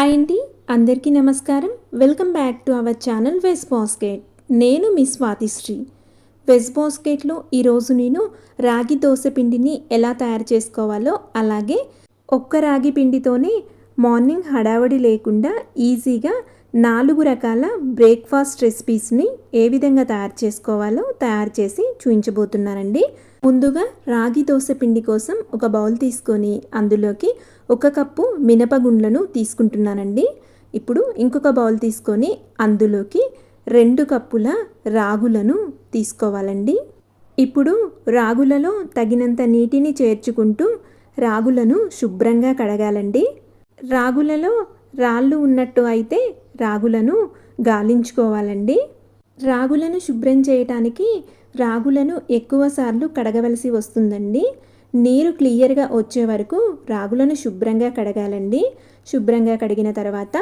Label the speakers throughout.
Speaker 1: Hi అండి, అందరికీ నమస్కారం. Welcome back to our channel veg basket. నేను మీ స్వాతిశ్రీ. వెజ్ బాస్కెట్లో ఈరోజు నేను రాగి దోశ పిండిని ఎలా తయారు చేసుకోవాలో, అలాగే ఒక్క రాగి పిండితోనే మార్నింగ్ హడావడి లేకుండా ఈజీగా 4 రకాల బ్రేక్ఫాస్ట్ రెసిపీస్ని ఏ విధంగా తయారు చేసుకోవాలో తయారు చేసి చూపించబోతున్నానండి. ముందుగా రాగి దోశ పిండి కోసం ఒక బౌల్ తీసుకొని అందులోకి 1 కప్పు మినపగుండ్లను తీసుకుంటున్నానండి. ఇప్పుడు ఇంకొక బౌల్ తీసుకొని అందులోకి 2 కప్పుల రాగులను తీసుకోవాలండి. ఇప్పుడు రాగులలో తగినంత నీటిని చేర్చుకుంటూ రాగులను శుభ్రంగా కడగాలండి. రాగులలో రాళ్ళు ఉన్నట్టు అయితే రాగులను గాలించుకోవాలండి. రాగులను శుభ్రం చేయటానికి రాగులను ఎక్కువసార్లు కడగవలసి వస్తుందండి. నీరు క్లియర్గా వచ్చే వరకు రాగులను శుభ్రంగా కడగాలండి. శుభ్రంగా కడిగిన తర్వాత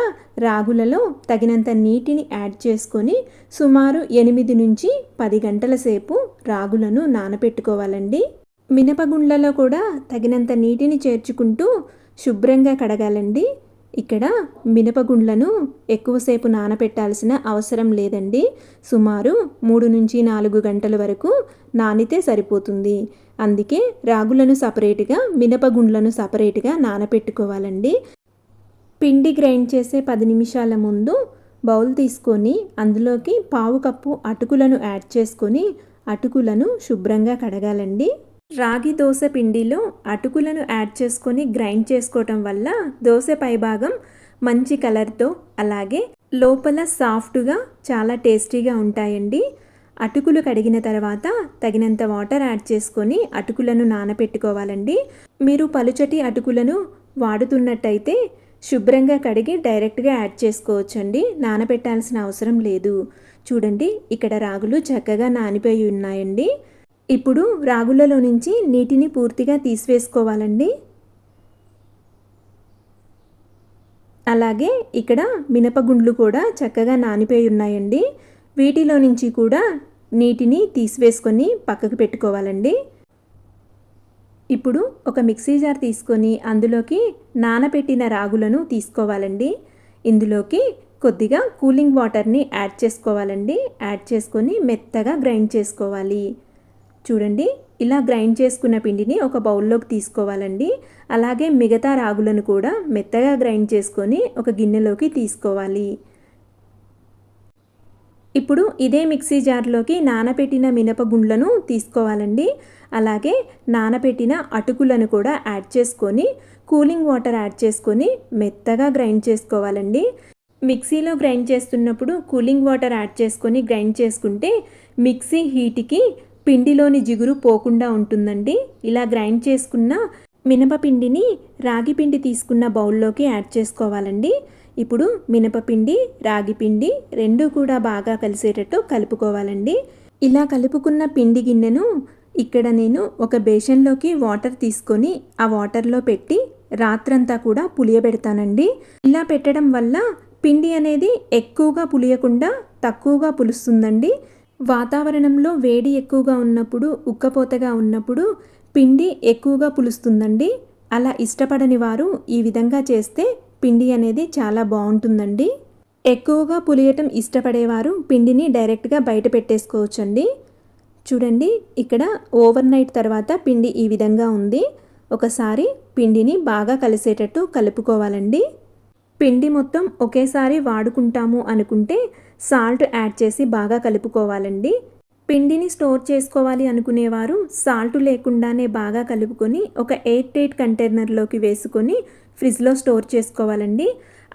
Speaker 1: రాగులలో తగినంత నీటిని యాడ్ చేసుకొని సుమారు 8 నుంచి 10 గంటల సేపు రాగులను నానబెట్టుకోవాలండి. మినపగుండ్లలో కూడా తగినంత నీటిని చేర్చుకుంటూ శుభ్రంగా కడగాలండి. ఇక్కడ మినపగుండ్లను ఎక్కువసేపు నానబెట్టాల్సిన అవసరం లేదండి. సుమారు 3 నుంచి 4 గంటల వరకు నానితే సరిపోతుంది. అందుకే రాగులను సపరేట్గా, మినపగుండ్లను సపరేట్గా నానబెట్టుకోవాలండి. పిండి గ్రైండ్ చేసే 10 నిమిషాల ముందు బౌల్ తీసుకొని అందులోకి 1/2 కప్పు అటుకులను యాడ్ చేసుకొని అటుకులను శుభ్రంగా కడగాలండి. రాగి దోశ పిండిలో అటుకులను యాడ్ చేసుకొని గ్రైండ్ చేసుకోవటం వల్ల దోశ పైభాగం మంచి కలర్తో, అలాగే లోపల సాఫ్ట్గా చాలా టేస్టీగా ఉంటాయండి. అటుకులు కడిగిన తర్వాత తగినంత వాటర్ యాడ్ చేసుకొని అటుకులను నానబెట్టుకోవాలండి. మీరు పలుచటి అటుకులను వాడుతున్నట్టయితే శుభ్రంగా కడిగి డైరెక్ట్గా యాడ్ చేసుకోవచ్చండి. నానబెట్టాల్సిన అవసరం లేదు. చూడండి, ఇక్కడ రాగులు చక్కగా నానిపోయి ఉన్నాయండి. ఇప్పుడు రాగులలో నుంచి నీటిని పూర్తిగా తీసివేసుకోవాలండి. అలాగే ఇక్కడ మినపగుండ్లు కూడా చక్కగా నానిపోయి ఉన్నాయండి. వీటిలో నుంచి కూడా నీటిని తీసివేసుకొని పక్కకు పెట్టుకోవాలండి. ఇప్పుడు ఒక మిక్సీ జార్ తీసుకొని అందులోకి నానబెట్టిన రాగులను తీసుకోవాలండి. ఇందులోకి కొద్దిగా కూలింగ్ వాటర్ని యాడ్ చేసుకోవాలండి. యాడ్ చేసుకొని మెత్తగా గ్రైండ్ చేసుకోవాలి. చూడండి, ఇలా గ్రైండ్ చేసుకున్న పిండిని ఒక బౌల్లోకి తీసుకోవాలండి. అలాగే మిగతా రాగులను కూడా మెత్తగా గ్రైండ్ చేసుకొని ఒక గిన్నెలోకి తీసుకోవాలి. ఇప్పుడు ఇదే మిక్సీ జార్లోకి నానబెట్టిన మినపగుండ్లను తీసుకోవాలండి. అలాగే నానబెట్టిన అటుకులను కూడా యాడ్ చేసుకొని కూలింగ్ వాటర్ యాడ్ చేసుకొని మెత్తగా గ్రైండ్ చేసుకోవాలండి. మిక్సీలో గ్రైండ్ చేస్తున్నప్పుడు కూలింగ్ వాటర్ యాడ్ చేసుకొని గ్రైండ్ చేసుకుంటే మిక్సీ హీట్కి పిండిలోని జిగురు పోకుండా ఉంటుందండి. ఇలా గ్రైండ్ చేసుకున్న మినపపిండిని రాగి పిండి తీసుకున్న బౌల్లోకి యాడ్ చేసుకోవాలండి. ఇప్పుడు మినపపిండి, రాగిపిండి రెండూ కూడా బాగా కలిసేటట్టు కలుపుకోవాలండి. ఇలా కలుపుకున్న పిండి గిన్నెను ఇక్కడ నేను ఒక బేషన్లోకి వాటర్ తీసుకొని ఆ వాటర్లో పెట్టి రాత్రంతా కూడా పులియబెడతానండి. ఇలా పెట్టడం వల్ల పిండి అనేది ఎక్కువగా పులియకుండా తక్కువగా పులుస్తుందండి. వాతావరణంలో వేడి ఎక్కువగా ఉన్నప్పుడు, ఉక్కపోతగా ఉన్నప్పుడు పిండి ఎక్కువగా పులుస్తుందండి. అలా ఇష్టపడని వారు ఈ విధంగా చేస్తే పిండి అనేది చాలా బాగుంటుందండి. ఎక్కువగా పులియటం ఇష్టపడేవారు పిండిని డైరెక్ట్గా బయట పెట్టేసుకోవచ్చండి. చూడండి, ఇక్కడ ఓవర్ నైట్ తర్వాత పిండి ఈ విధంగా ఉంది. ఒకసారి పిండిని బాగా కలిసేటట్టు కలుపుకోవాలండి. పిండి మొత్తం ఒకేసారి వాడుకుంటాము అనుకుంటే సాల్ట్ యాడ్ చేసి బాగా కలుపుకోవాలండి. పిండిని స్టోర్ చేసుకోవాలి అనుకునేవారు సాల్ట్ లేకుండానే బాగా కలుపుకొని ఒక ఎయిర్ టైట్ కంటైనర్లోకి వేసుకొని ఫ్రిడ్జ్లో స్టోర్ చేసుకోవాలండి.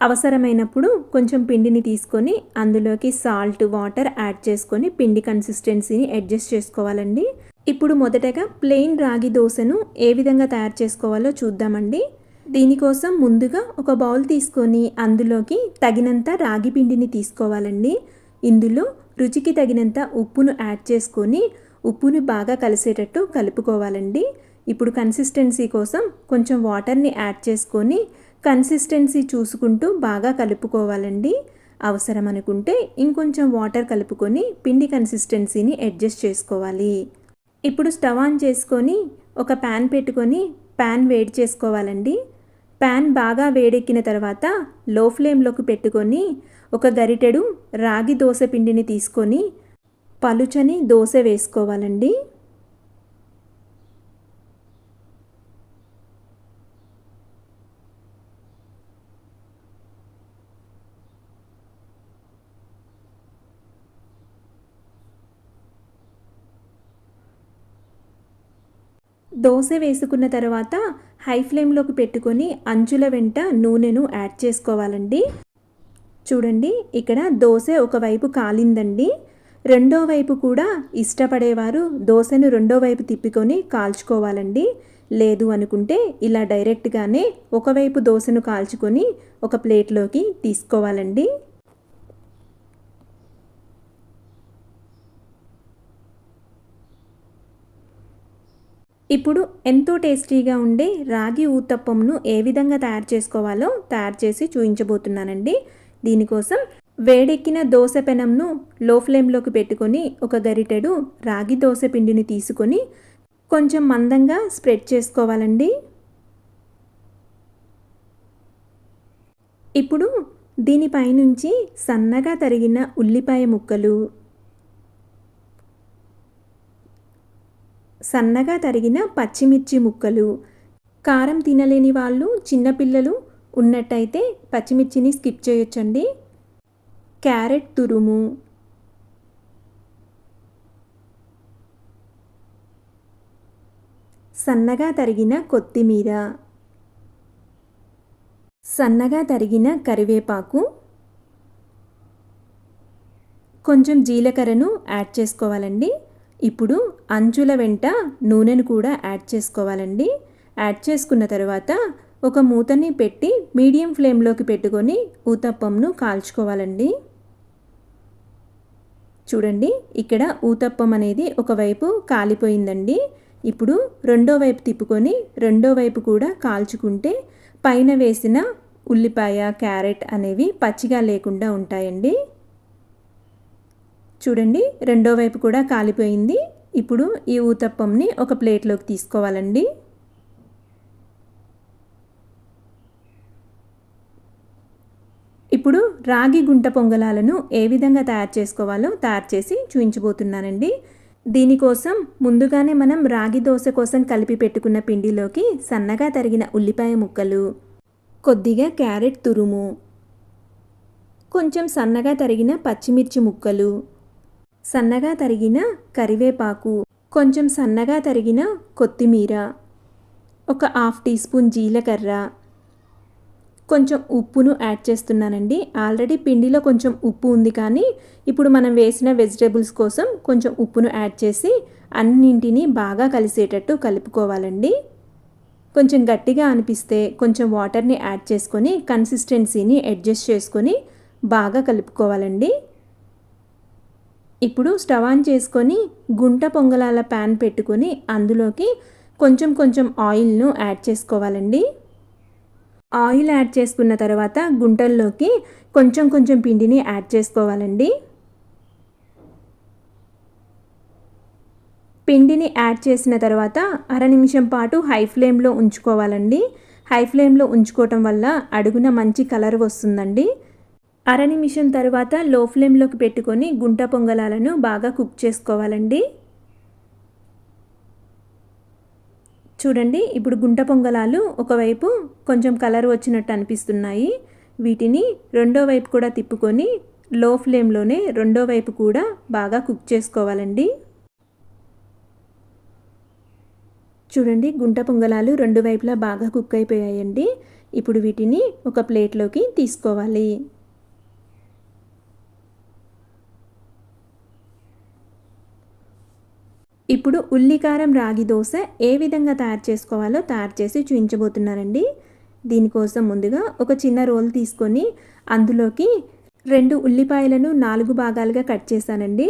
Speaker 1: అవసరమైనప్పుడు కొంచెం పిండిని తీసుకొని అందులోకి సాల్ట్, వాటర్ యాడ్ చేసుకొని పిండి కన్సిస్టెన్సీని అడ్జస్ట్ చేసుకోవాలండి. ఇప్పుడు మొదటగా ప్లెయిన్ రాగి దోశను ఏ విధంగా తయారు చేసుకోవాలో చూద్దామండి. దీనికోసం ముందుగా ఒక బౌల్ తీసుకొని అందులోకి తగినంత రాగి పిండిని తీసుకోవాలండి. ఇందులో రుచికి తగినంత ఉప్పును యాడ్ చేసుకొని ఉప్పుని బాగా కలిసేటట్టు కలుపుకోవాలండి. ఇప్పుడు కన్సిస్టెన్సీ కోసం కొంచెం వాటర్ని యాడ్ చేసుకొని కన్సిస్టెన్సీ చూసుకుంటూ బాగా కలుపుకోవాలండి. అవసరం అనుకుంటే ఇంకొంచెం వాటర్ కలుపుకొని పిండి కన్సిస్టెన్సీని అడ్జస్ట్ చేసుకోవాలి. ఇప్పుడు స్టవ్ ఆన్ చేసుకొని ఒక ప్యాన్ పెట్టుకొని ప్యాన్ వేడి చేసుకోవాలండి. ప్యాన్ బాగా వేడెక్కిన తర్వాత లో ఫ్లేమ్లోకి పెట్టుకొని ఒక గరిటెడు రాగి దోశ పిండిని తీసుకొని పలుచని దోశ వేసుకోవాలండి. దోశ వేసుకున్న తర్వాత హై ఫ్లేమ్లోకి పెట్టుకొని అంచుల వెంట నూనెను యాడ్ చేసుకోవాలండి. చూడండి, ఇక్కడ దోశ ఒకవైపు కాలిందండి. రెండో వైపు కూడా ఇష్టపడేవారు దోశను రెండో వైపు తిప్పుకొని కాల్చుకోవాలండి. లేదు అనుకుంటే ఇలా డైరెక్ట్గానే ఒకవైపు దోశను కాల్చుకొని ఒక ప్లేట్లోకి తీసుకోవాలండి. ఇప్పుడు ఎంతో టేస్టీగా ఉండే రాగి ఊతప్పంను ఏ విధంగా తయారు చేసుకోవాలో తయారు చేసి చూపించబోతున్నానండి. దీనికోసం వేడెక్కిన దోశ పెనంను లో ఫ్లేమ్లోకి పెట్టుకొని ఒక గరిటెడు రాగి దోశ పిండిని తీసుకొని కొంచెం మందంగా స్ప్రెడ్ చేసుకోవాలండి. ఇప్పుడు దీనిపైనుంచి సన్నగా తరిగిన ఉల్లిపాయ ముక్కలు, సన్నగా తరిగిన పచ్చిమిర్చి ముక్కలు, కారం తినలేని వాళ్ళు, చిన్నపిల్లలు ఉన్నట్టయితే పచ్చిమిర్చిని స్కిప్ చేయొచ్చండి. క్యారెట్ తురుము, సన్నగా తరిగిన కొత్తిమీర, సన్నగా తరిగిన కరివేపాకు, కొంచెం జీలకర్రను యాడ్ చేసుకోవాలండి. ఇప్పుడు అంచుల వెంట నూనెను కూడా యాడ్ చేసుకోవాలండి. యాడ్ చేసుకున్న తర్వాత ఒక మూతని పెట్టి మీడియం ఫ్లేమ్లోకి పెట్టుకొని ఊతప్పంను కాల్చుకోవాలండి. చూడండి, ఇక్కడ ఊతప్పం అనేది ఒకవైపు కాలిపోయిందండి. ఇప్పుడు రెండో వైపు తిప్పుకొని రెండో వైపు కూడా కాల్చుకుంటే పైన వేసిన ఉల్లిపాయ, క్యారెట్ అనేవి పచ్చిగా లేకుండా ఉంటాయండి. చూడండి, రెండో వైపు కూడా కాలిపోయింది. ఇప్పుడు ఈ ఊతప్పంని ఒక ప్లేట్లోకి తీసుకోవాలండి. ఇప్పుడు రాగి గుంట పొంగలాలను ఏ విధంగా తయారు చేసుకోవాలో తయారు చేసి చూపించబోతున్నానండి. దీనికోసం ముందుగానే మనం రాగి దోశ కోసం కలిపి పెట్టుకున్న పిండిలోకి సన్నగా తరిగిన ఉల్లిపాయ ముక్కలు, కొద్దిగా క్యారెట్ తురుము, కొంచెం సన్నగా తరిగిన పచ్చిమిర్చి ముక్కలు, సన్నగా తరిగిన కరివేపాకు, కొంచెం సన్నగా తరిగిన కొత్తిమీర, ఒక హాఫ్ టీ స్పూన్ జీలకర్ర, కొంచెం ఉప్పును యాడ్ చేస్తున్నానండి. ఆల్రెడీ పిండిలో కొంచెం ఉప్పు ఉంది, కానీ ఇప్పుడు మనం వేసిన వెజిటేబుల్స్ కోసం కొంచెం ఉప్పును యాడ్ చేసి అన్నింటినీ బాగా కలిసేటట్టు కలుపుకోవాలండి. కొంచెం గట్టిగా అనిపిస్తే కొంచెం వాటర్ని యాడ్ చేసుకొని కన్సిస్టెన్సీని అడ్జస్ట్ చేసుకొని బాగా కలుపుకోవాలండి. ఇప్పుడు స్టవ్ ఆన్ చేసుకొని గుంట పొంగలాల ప్యాన్ పెట్టుకొని అందులోకి కొంచెం కొంచెం ఆయిల్ను యాడ్ చేసుకోవాలండి. ఆయిల్ యాడ్ చేసుకున్న తర్వాత గుంటల్లోకి కొంచెం కొంచెం పిండిని యాడ్ చేసుకోవాలండి. పిండిని యాడ్ చేసిన తర్వాత అర నిమిషం పాటు హై ఫ్లేమ్లో ఉంచుకోవాలండి. హై ఫ్లేమ్లో ఉంచుకోవటం వల్ల అడుగున మంచి కలర్ వస్తుందండి. అర నిమిషం తర్వాత లో ఫ్లేమ్లోకి పెట్టుకొని గుంట పొంగలాలను బాగా కుక్ చేసుకోవాలండి. చూడండి, ఇప్పుడు గుంట పొంగలాలు ఒకవైపు కొంచెం కలర్ వచ్చినట్టు అనిపిస్తున్నాయి. వీటిని రెండో వైపు కూడా తిప్పుకొని లో ఫ్లేమ్లోనే రెండో వైపు కూడా బాగా కుక్ చేసుకోవాలండి. చూడండి, గుంట పొంగలాలు రెండు వైపులా బాగా కుక్ అయిపోయాయండి. ఇప్పుడు వీటిని ఒక ప్లేట్లోకి తీసుకోవాలి. ఇప్పుడు ఉల్లికారం రాగి దోశ ఏ విధంగా తయారు చేసుకోవాలో తయారు చేసి చూపించబోతున్నానండి. దీనికోసం ముందుగా ఒక చిన్న రోల్ తీసుకొని అందులోకి 2 ఉల్లిపాయలను 4 భాగాలుగా కట్ చేశానండి.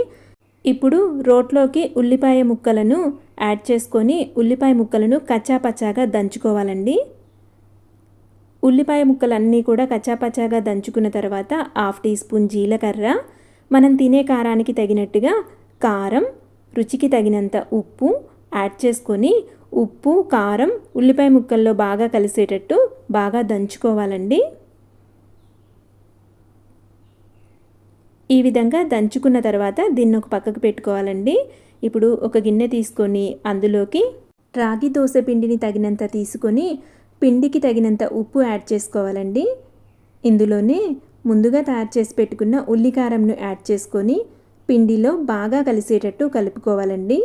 Speaker 1: ఇప్పుడు రోట్లోకి ఉల్లిపాయ ముక్కలను యాడ్ చేసుకొని ఉల్లిపాయ ముక్కలను కచ్చాపచ్చాగా దంచుకోవాలండి. ఉల్లిపాయ ముక్కలన్నీ కూడా కచ్చాపచ్చాగా దంచుకున్న తర్వాత హాఫ్ టీ స్పూన్ జీలకర్ర, మనం తినే కారానికి తగినట్టుగా కారం, రుచికి తగినంత ఉప్పు యాడ్ చేసుకొని ఉప్పు, కారం ఉల్లిపాయ ముక్కల్లో బాగా కలిసేటట్టు బాగా దంచుకోవాలండి. ఈ విధంగా దంచుకున్న తర్వాత దీన్ని ఒక పక్కకు పెట్టుకోవాలండి. ఇప్పుడు ఒక గిన్నె తీసుకొని అందులోకి రాగి దోశ పిండిని తగినంత తీసుకొని పిండికి తగినంత ఉప్పు యాడ్ చేసుకోవాలండి. ఇందులోనే ముందుగా తయారు చేసి పెట్టుకున్న ఉల్లికారంను యాడ్ చేసుకొని పిండిలో బాగా కలిసేటట్టు కలుపుకోవాలండి.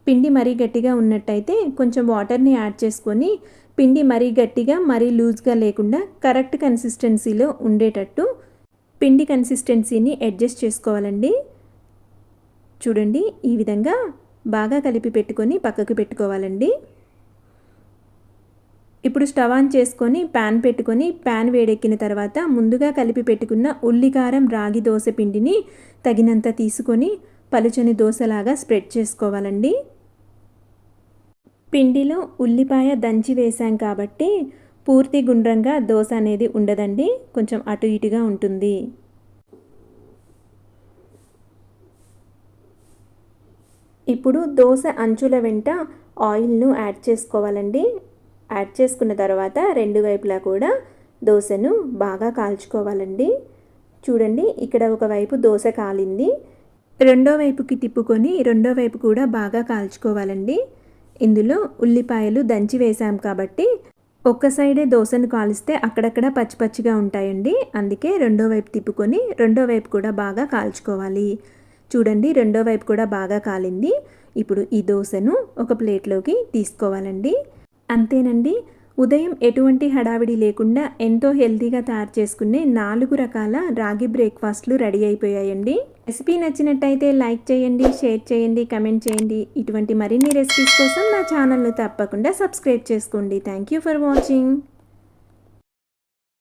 Speaker 1: పిండి మరీ గట్టిగా ఉన్నట్టయితే కొంచెం వాటర్ని యాడ్ చేసుకొని పిండి మరీ గట్టిగా మరీ లూజ్గా లేకుండా కరెక్ట్ కన్సిస్టెన్సీలో ఉండేటట్టు పిండి కన్సిస్టెన్సీని అడ్జస్ట్ చేసుకోవాలండి. చూడండి, ఈ విధంగా బాగా కలిపి పెట్టుకొని పక్కకు పెట్టుకోవాలండి. ఇప్పుడు స్టవ్ ఆన్ చేసుకొని ప్యాన్ పెట్టుకొని ప్యాన్ వేడెక్కిన తర్వాత ముందుగా కలిపి పెట్టుకున్న ఉల్లికారం రాగి దోశ పిండిని తగినంత తీసుకొని పలుచని దోశలాగా స్ప్రెడ్ చేసుకోవాలండి. పిండిలో ఉల్లిపాయ దంచి వేసాం కాబట్టి పూర్తి గుండ్రంగా దోశ అనేది ఉండదండి, కొంచెం అటు ఇటుగా ఉంటుంది. ఇప్పుడు దోశ అంచుల వెంట ఆయిల్ను యాడ్ చేసుకోవాలండి. యాడ్ చేసుకున్న తర్వాత రెండు వైపులా కూడా దోశను బాగా కాల్చుకోవాలండి. చూడండి, ఇక్కడ ఒకవైపు దోశ కాలింది, రెండో వైపుకి తిప్పుకొని రెండో వైపు కూడా బాగా కాల్చుకోవాలండి. ఇందులో ఉల్లిపాయలు దంచి వేసాం కాబట్టి ఒక్క సైడే దోశను కాలిస్తే అక్కడక్కడ పచ్చి పచ్చిగా ఉంటాయండి. అందుకే రెండో వైపు తిప్పుకొని రెండో వైపు కూడా బాగా కాల్చుకోవాలి. చూడండి, రెండో వైపు కూడా బాగా కాలింది. ఇప్పుడు ఈ దోశను ఒక ప్లేట్లోకి తీసుకోవాలండి. అంతేనండి, ఉదయం ఎటువంటి హడావిడి లేకుండా ఎంతో హెల్తీగా తయారు చేసుకునే 4 రకాల రాగి బ్రేక్ఫాస్ట్లు రెడీ అయిపోయాయండి. రెసిపీ నచ్చినట్టయితే లైక్ చేయండి, షేర్ చేయండి, కమెంట్ చేయండి. ఇటువంటి మరిన్ని రెసిపీస్ కోసం నా ఛానల్ను తప్పకుండా సబ్స్క్రైబ్ చేసుకోండి. Thank you for watching.